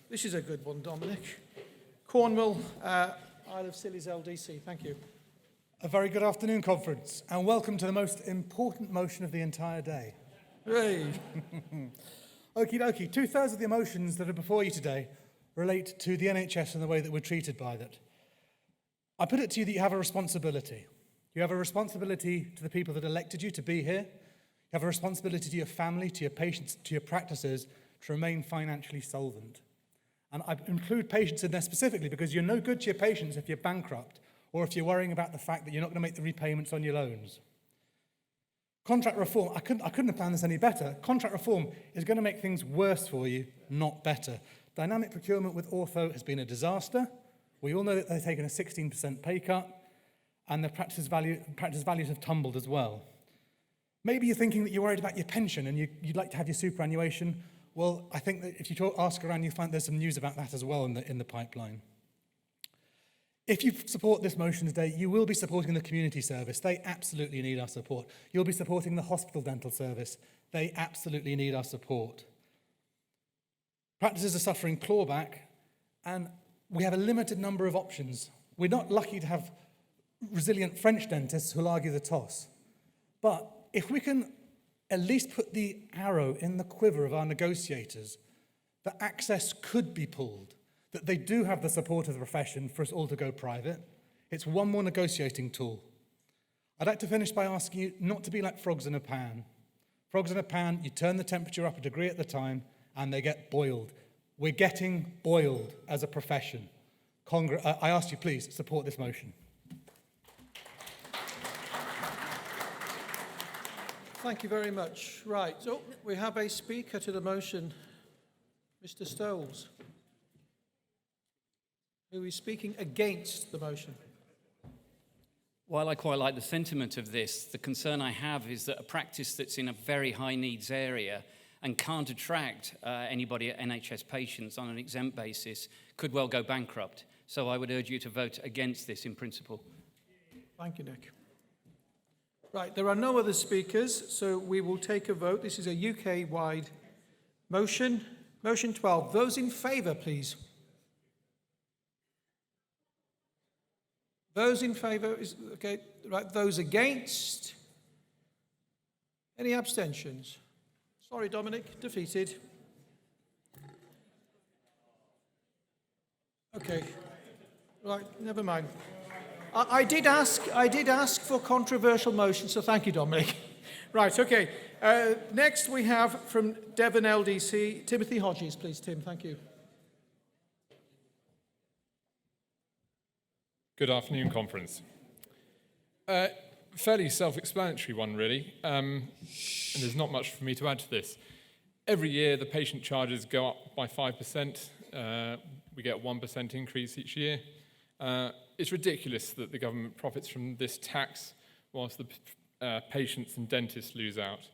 This is a good one, Dominic. Cornwall, Isle of Scilly's LDC. Thank you. A very good afternoon, Conference, and welcome to the most important motion of the entire day. Hooray. Okie dokie, 2/3 of the motions that are before you today relate to the NHS and the way that we're treated by that. I put it to you that you have a responsibility. You have a responsibility to the people that elected you to be here. You have a responsibility to your family, to your patients, to your practices to remain financially solvent. And I include patients in there specifically because you're no good to your patients if you're bankrupt or if you're worrying about the fact that you're not going to make the repayments on your loans. Contract reform, I couldn't have planned this any better. Contract reform is going to make things worse for you, not better. Dynamic procurement with Ortho has been a disaster. We all know that they've taken a 16% pay cut, and the practice values have tumbled as well. Maybe you're thinking that you're worried about your pension and you'd like to have your superannuation. Well, I think that if you ask around, you'll find there's some news about that as well in the pipeline. If you support this motion today, you will be supporting the community service. They absolutely need our support. You'll be supporting the hospital dental service. They absolutely need our support. Practices are suffering clawback, and we have a limited number of options. We're not lucky to have resilient French dentists who'll argue the toss. But if we can at least put the arrow in the quiver of our negotiators that access could be pulled, that they do have the support of the profession for us all to go private, it's one more negotiating tool. I'd like to finish by asking you not to be like frogs in a pan. Frogs in a pan, you turn the temperature up a degree at the time, and they get boiled. We're getting boiled as a profession. I ask you, please, support this motion. Thank you very much. Right, so we have a speaker to the motion, Mr. Stoles, who is speaking against the motion. While I quite like the sentiment of this, the concern I have is that a practice that's in a very high needs area and can't attract anybody at NHS patients on an exempt basis could well go bankrupt. So I would urge you to vote against this in principle. Thank you, Nick. Right, there are no other speakers, so we will take a vote. This is a UK-wide motion. Motion 12. Those in favour, please. Those in favour, is okay. Right, those against? Any abstentions? Sorry, Dominic, defeated. Okay, right, never mind. I did ask for controversial motions, so thank you, Dominic. Right, okay. Next we have from Devon LDC, Timothy Hodges, please, Tim, thank you. Good afternoon, Conference. Fairly self-explanatory one, really, and there's not much for me to add to this. Every year, the patient charges go up by 5%. We get a 1% increase each year. It's ridiculous that the government profits from this tax whilst the patients and dentists lose out.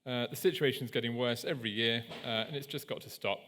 The situation's getting worse every year, and it's just got to stop.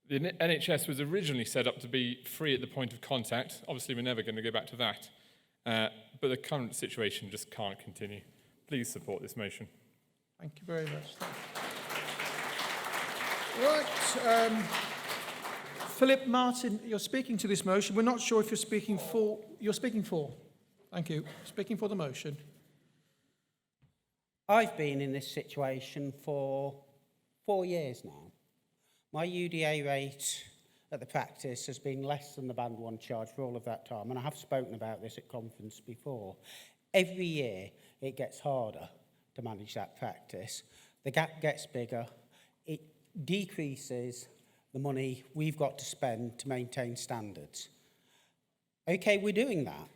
The NHS was originally set up to be free at the point of contact. Obviously, we're never going to go back to that. But the current situation just can't continue. Please support this motion. Thank you very much. Right. Philip Martin, you're speaking to this motion. We're not sure if you're speaking for. You're speaking for. Thank you. Speaking for the motion. I've been in this situation for 4 years now. My UDA rate at the practice has been less than the Band 1 charge for all of that time, and I have spoken about this at conference before. Every year it gets harder to manage that practice. The gap gets bigger. It decreases the money we've got to spend to maintain standards. Okay, we're doing that,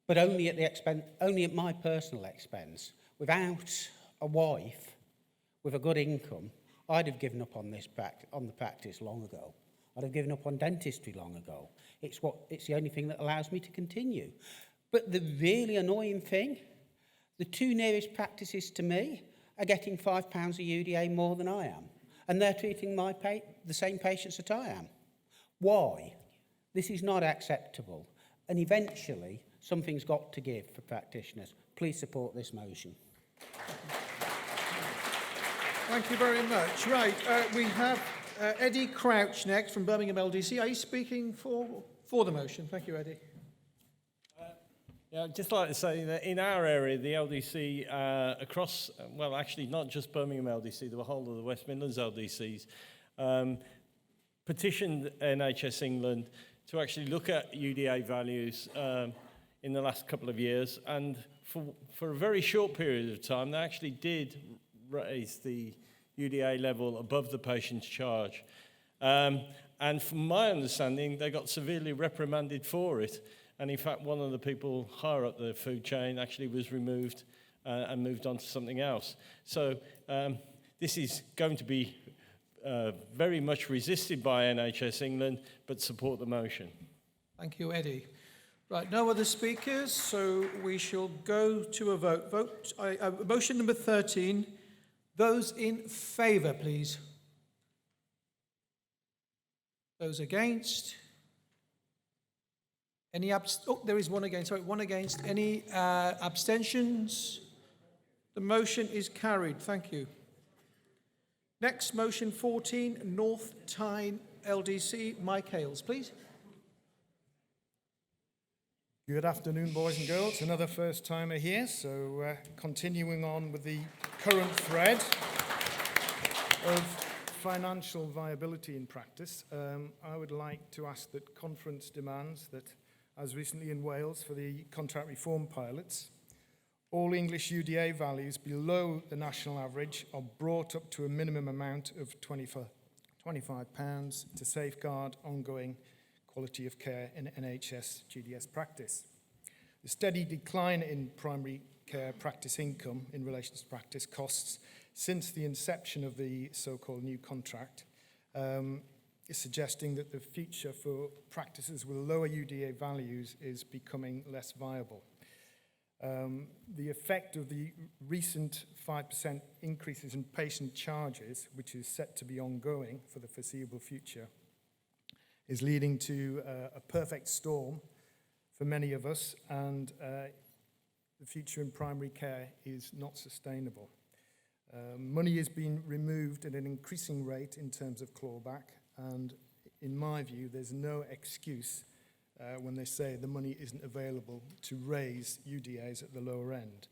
but only at my personal expense. Without a wife with a good income, I'd have given up on the practice long ago. I'd have given up on dentistry long ago. It's the only thing that allows me to continue. But the really annoying thing, the two nearest practices to me are getting £5 a UDA more than I am. And they're treating the same patients that I am. Why? This is not acceptable. And eventually, something's got to give for practitioners. Please support this motion. Thank you very much. Right, we have Eddie Crouch next from Birmingham LDC. Are you speaking for the motion? Thank you, Eddie. Yeah, I'd just like to say that in our area, the LDC across, well, actually not just Birmingham LDC, the whole of the West Midlands LDCs, petitioned NHS England to actually look at UDA values in the last couple of years. And for a very short period of time, they actually did raise the UDA level above the patient's charge. And from my understanding, they got severely reprimanded for it. And in fact, one of the people higher up the food chain actually was removed and moved on to something else. So this is going to be very much resisted by NHS England, but support the motion. Thank you, Eddie. Right, no other speakers, so we shall go to a vote. Motion number 13. Those in favour, please. Those against? Any there is one against. Sorry, one against. Any abstentions? The motion is carried. Thank you. Next, motion 14, North Tyne LDC. Mike Hales, please. Good afternoon, boys and girls. Another first timer here. So continuing on with the current thread of financial viability in practice, I would like to ask that Conference demands that, as recently in Wales for the contract reform pilots, all English UDA values below the national average are brought up to a minimum amount of £25 to safeguard ongoing quality of care in NHS GDS practice. The steady decline in primary care practice income in relation to practice costs since the inception of the so-called new contract is suggesting that the future for practices with lower UDA values is becoming less viable. The effect of the recent 5% increases in patient charges, which is set to be ongoing for the foreseeable future, is leading to a perfect storm for many of us, and the future in primary care is not sustainable. Money is being removed at an increasing rate in terms of clawback, and in my view, there's no excuse when they say the money isn't available to raise UDAs at the lower end.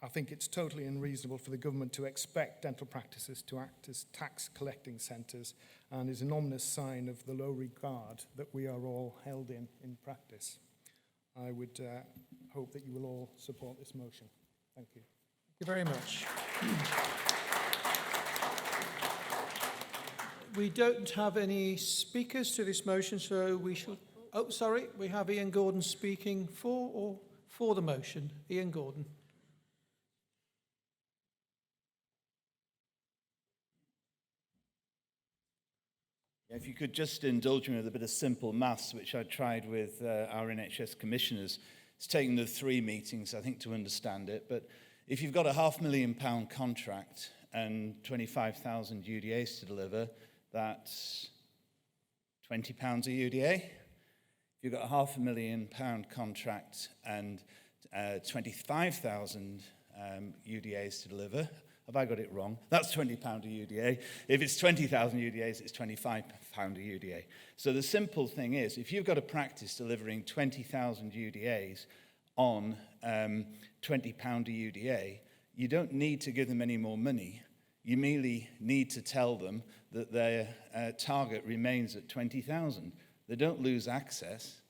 I think it's totally unreasonable for the government to expect dental practices to act as tax collecting centres, and is an ominous sign of the low regard that we are all held in practice. I would hope that you will all support this motion. Thank you. Thank you very much. We don't have any speakers to this motion, so we shall... Oh, sorry, we have Ian Gordon speaking for the motion. Ian Gordon. If you could just indulge me with a bit of simple maths, which I tried with our NHS commissioners. It's taken the 3 meetings, I think, to understand it. But if you've got a £500,000 contract and 25,000 UDAs to deliver, that's £20 a UDA. If you've got a £500,000 contract and 25,000 UDAs to deliver, have I got it wrong? That's £20 a UDA. If it's 20,000 UDAs, it's £25 a UDA. So the simple thing is, if you've got a practice delivering 20,000 UDAs on £20 a UDA, you don't need to give them any more money. You merely need to tell them that their target remains at 20,000. They don't lose access.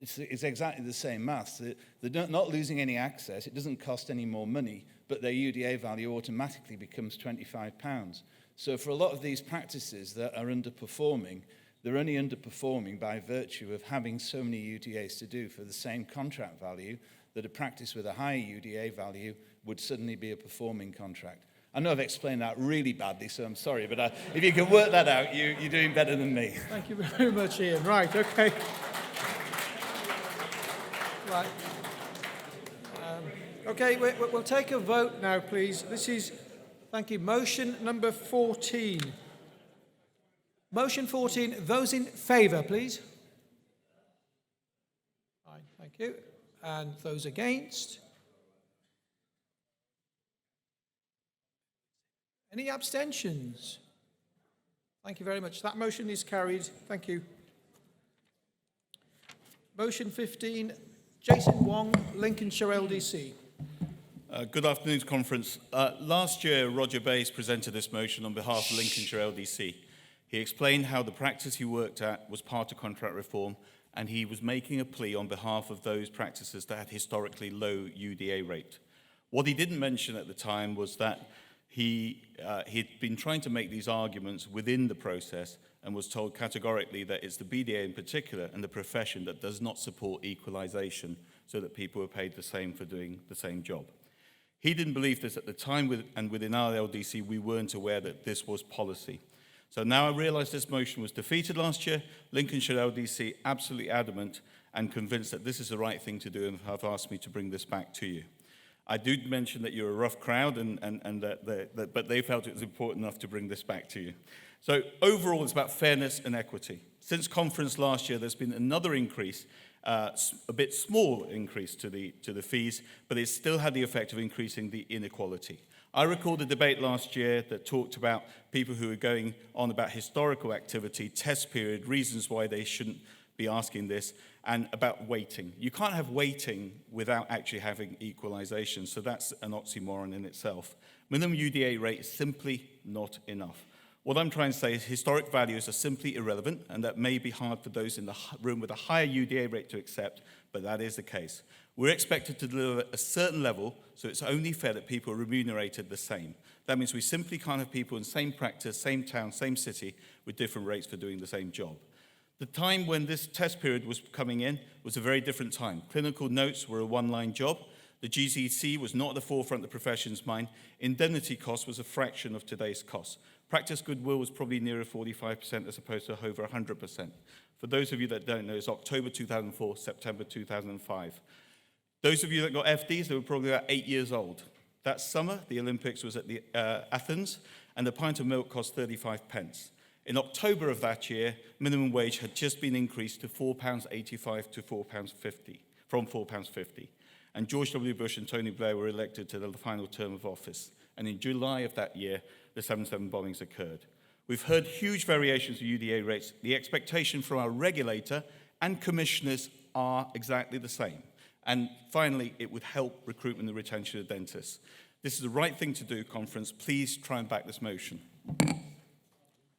It's exactly the same maths. They're not losing any access. It doesn't cost any more money, but their UDA value automatically becomes £25. So for a lot of these practices that are underperforming, they're only underperforming by virtue of having so many UDAs to do for the same contract value that a practice with a higher UDA value would suddenly be a performing contract. I know I've explained that really badly, so I'm sorry, but if you can work that out, you're doing better than me. Thank you very much, Ian. Right, okay. Right. Okay, we'll take a vote now, please. This is, thank you, motion number 14. Motion 14, those in favour, please. Fine, thank you. And those against? Any abstentions? Thank you very much. That motion is carried. Thank you. Motion 15, Jason Wong, Lincolnshire LDC. Good afternoon, Conference. Last year, Roger Bass presented this motion on behalf of Lincolnshire LDC. He explained how the practice he worked at was part of contract reform, and he was making a plea on behalf of those practices that had historically low UDA rate. What he didn't mention at the time was that he'd been trying to make these arguments within the process and was told categorically that it's the BDA in particular and the profession that does not support equalisation so that people are paid the same for doing the same job. He didn't believe this at the time, and within our LDC, we weren't aware that this was policy. So now I realise this motion was defeated last year. Lincolnshire LDC absolutely adamant and convinced that this is the right thing to do and have asked me to bring this back to you. I do mention that you're a rough crowd, but they felt it was important enough to bring this back to you. So overall, it's about fairness and equity. Since conference last year, there's been another increase, a bit small increase to the fees, but it still had the effect of increasing the inequality. I recall the debate last year that talked about people who were going on about historical activity, test period, reasons why they shouldn't be asking this, and about weighting. You can't have weighting without actually having equalisation, so that's an oxymoron in itself. Minimum UDA rate is simply not enough. What I'm trying to say is historic values are simply irrelevant, and that may be hard for those in the room with a higher UDA rate to accept, but that is the case. We're expected to deliver a certain level, so it's only fair that people are remunerated the same. That means we simply can't have people in the same practice, same town, same city, with different rates for doing the same job. The time when this test period was coming in was a very different time. Clinical notes were a one-line job. The GCC was not at the forefront of the profession's mind. Indemnity cost was a fraction of today's costs. Practice goodwill was probably nearer 45% as opposed to over 100%. For those of you that don't know, it's October 2004, September 2005. Those of you that got FDs, they were probably about 8 years old. That summer, the Olympics was at the Athens, and the pint of milk cost 35 pence. In October of that year, minimum wage had just been increased to £4.85 to £4.50, from £4.50. And George W. Bush and Tony Blair were elected to the final term of office. And in July of that year, the 7/7 bombings occurred. We've heard huge variations of UDA rates. The expectation from our regulator and commissioners are exactly the same. And finally, it would help recruitment and retention of dentists. This is the right thing to do, Conference. Please try and back this motion.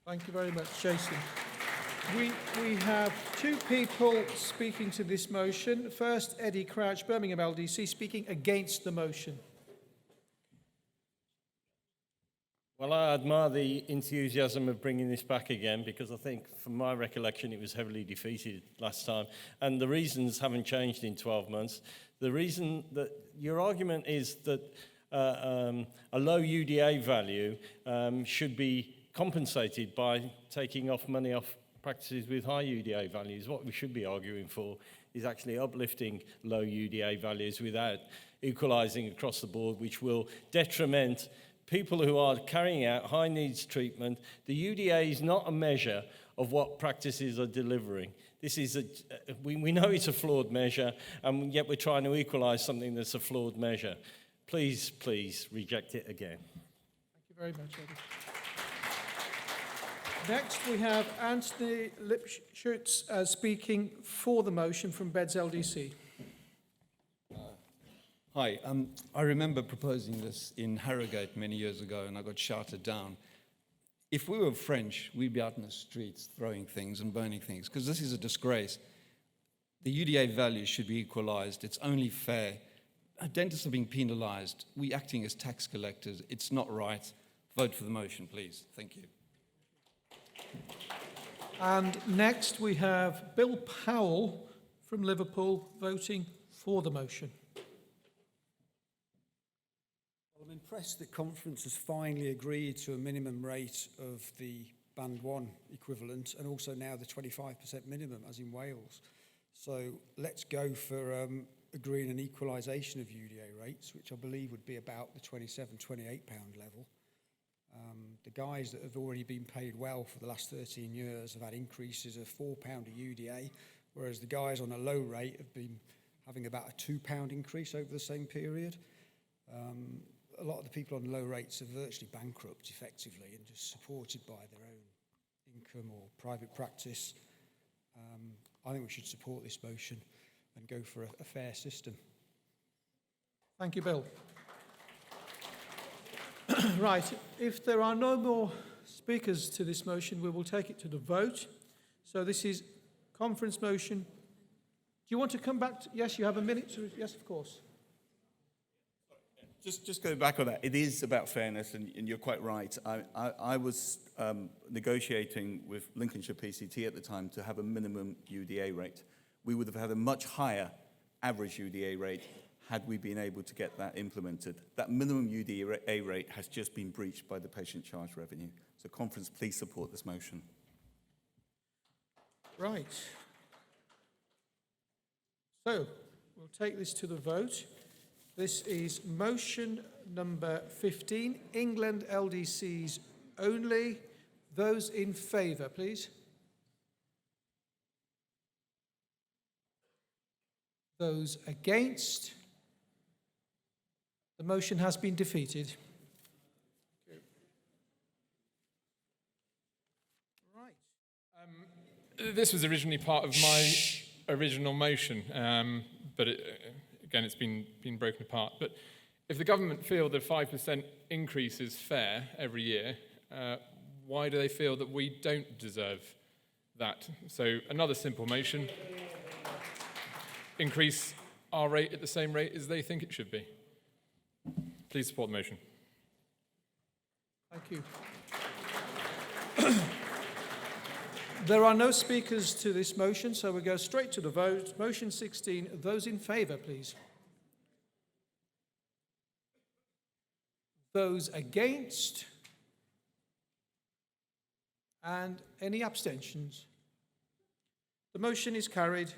Thank you very much, Jason. We have two people speaking to this motion. First, Eddie Crouch, Birmingham LDC, speaking against the motion. Well, I admire the enthusiasm of bringing this back again, because I think, from my recollection, it was heavily defeated last time. And the reasons haven't changed in 12 months. The reason that your argument is that a low UDA value should be compensated by taking off money off practices with high UDA values. What we should be arguing for is actually uplifting low UDA values without equalising across the board, which will detriment people who are carrying out high needs treatment. The UDA is not a measure of what practices are delivering. This is we know it's a flawed measure, and yet we're trying to equalise something that's a flawed measure. Please, please reject it again. Thank you very much, Eddie. Next, we have Anthony Lipschutz speaking for the motion from Beds LDC. Hi, I remember proposing this in Harrogate many years ago, and I got shouted down. If we were French, we'd be out in the streets throwing things and burning things, because this is a disgrace. The UDA value should be equalised. It's only fair. Dentists are being penalised. We're acting as tax collectors. It's not right. Vote for the motion, please. Thank you. And next, we have Bill Powell from Liverpool voting for the motion. I'm impressed that Conference has finally agreed to a minimum rate of the Band 1 equivalent, and also now the 25% minimum, as in Wales. So let's go for agreeing an equalisation of UDA rates, which I believe would be about the £27, £28 level. The guys that have already been paid well for the last 13 years have had increases of £4 a UDA, whereas the guys on a low rate have been having about a £2 increase over the same period. a lot of the people on low rates are virtually bankrupt effectively and just supported by their own income or private practice. I think we should support this motion and go for a fair system. Thank you, Bill. Right, if there are no more speakers to this motion, we will take it to the vote. So this is conference motion. Do you want to come back? Yes, you have a minute. Yes, of course. Just going back on that, it is about fairness, and you're quite right. I was negotiating with Lincolnshire PCT at the time to have a minimum UDA rate. We would have had a much higher average UDA rate had we been able to get that implemented. That minimum UDA rate has just been breached by the patient charge revenue. So conference, please support this motion. Right. So we'll take this to the vote. This is motion number 15, England LDCs only. Those in favour, please. Those against? The motion has been defeated. Right. This was originally part of my original motion, but again, it's been broken apart. But if the government feel that 5% increase is fair every year, why do they feel that we don't deserve that? So another simple motion, increase our rate at the same rate as they think it should be. Please support the motion. Thank you. There are no speakers to this motion, so we go straight to the vote. Motion 16, those in favour, please. Those against? And any abstentions? The motion is carried.